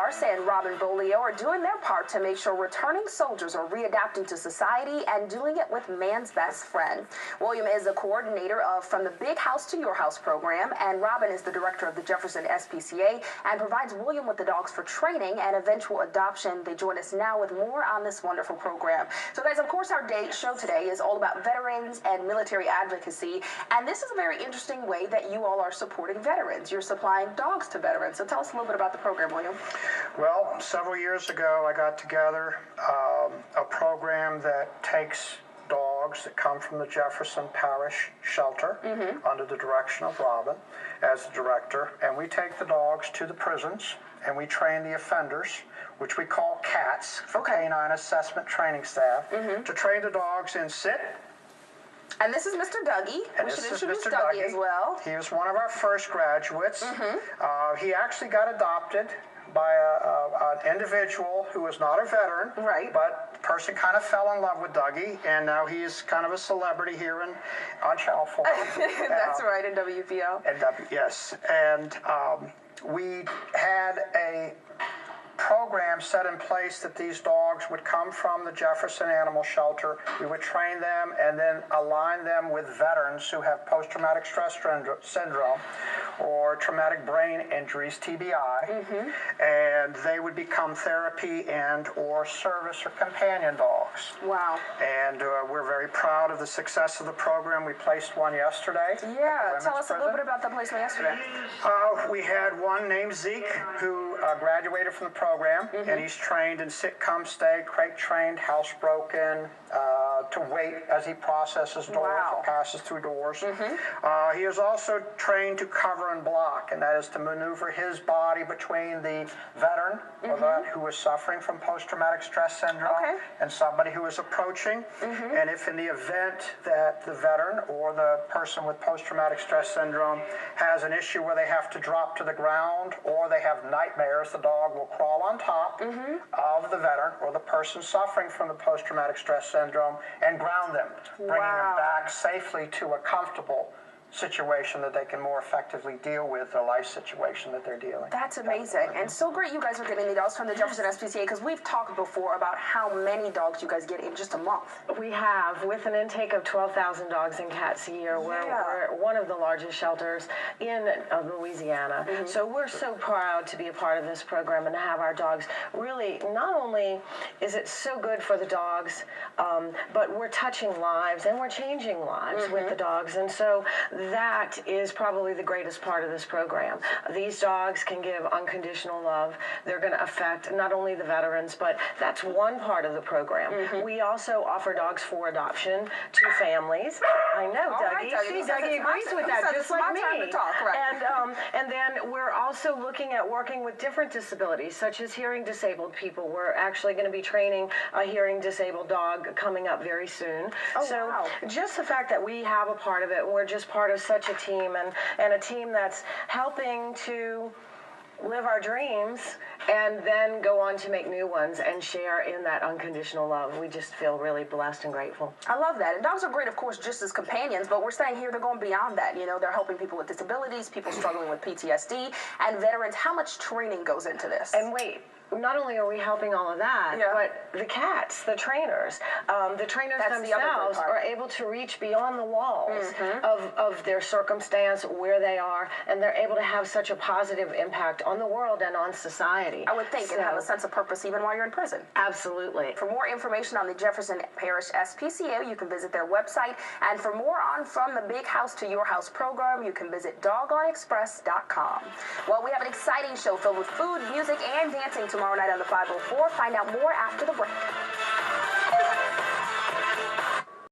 Arce and Robin Bolio are doing their part to make sure returning soldiers are readapting to society and doing it with man's best friend. William is the coordinator of From the Big House to Your House program, and Robin is the director of the Jefferson SPCA and provides William with the dogs for training and eventual adoption. They join us now with more on this wonderful program. So guys, of course, our show today is all about veterans and military advocacy, and this is a very interesting way that you all are supporting veterans. You're supplying dogs to veterans. So tell us a little bit about the program, William. Well, several years ago, I got together a program that takes dogs that come from the Jefferson Parish Shelter under the direction of Robin as the director, and we take the dogs to the prisons and we train the offenders, which we call CATS, for Canine Assessment Training Staff, to train the dogs in sit. And this is Mr. Dougie. We should introduce Dougie as well. He was one of our first graduates. He actually got adopted by an individual who was not a veteran, but the person kind of fell in love with Dougie, and now he's kind of a celebrity here on Channel 4. That's right, in WPO. Yes, and we had a program set in place that these dogs would come from the Jefferson Animal Shelter. We would train them and then align them with veterans who have post-traumatic stress syndrome or traumatic brain injuries, TBI, and they would become therapy and or service or companion dogs. Wow. And we're very proud of the success of the program. We placed one yesterday. Yeah, tell us a little bit about the placement yesterday. We had one named Zeke who graduated from the program, and he's trained in sit, come, stay, crate trained, housebroken, to wait as he processes doors or passes through doors. He is also trained to cover and block, and that is to maneuver his body between the veteran or that who is suffering from post-traumatic stress syndrome and somebody who is approaching. And if in the event that the veteran or the person with post-traumatic stress syndrome has an issue where they have to drop to the ground or they have nightmares, the dog will crawl on top of the veteran or the person suffering from the post-traumatic stress syndrome and ground them, bringing them back safely to a comfortable situation that they can more effectively deal with the life situation that they're dealing with. That's amazing. And so great you guys are getting the dogs from the Jefferson SPCA, because we've talked before about how many dogs you guys get in just a month. We have, with an intake of 12,000 dogs and cats a year. We're one of the largest shelters in Louisiana. So we're so proud to be a part of this program and to have our dogs. Really, not only is it so good for the dogs, but we're touching lives and we're changing lives with the dogs. And so that is probably the greatest part of this program. These dogs can give unconditional love. They're going to affect not only the veterans, but that's one part of the program. We also offer dogs for adoption to families. I know, Dougie. Dougie agrees with that, just like me. And then we're also looking at working with different disabilities, such as hearing disabled people. We're actually going to be training a hearing disabled dog coming up very soon. Just the fact that we have a part of it, we're just part of such a team, and a team that's helping to live our dreams and then go on to make new ones and share in that unconditional love. We just feel really blessed and grateful. I love that. And dogs are great, of course, just as companions, but we're saying here they're going beyond that. You know, they're helping people with disabilities, people struggling with PTSD, and veterans. How much training goes into this? And wait, not only are we helping all of that, but the cats, the trainers themselves are able to reach beyond the walls of their circumstance, where they are, and they're able to have such a positive impact on the world and on society. I would think, and have a sense of purpose even while you're in prison. Absolutely. For more information on the Jefferson Parish SPCA, you can visit their website, and for more on From the Big House to Your House program, you can visit DoggoneExpress.com. Well, we have an exciting show filled with food, music, and dancing tomorrow night on the 504. Find out more after the break.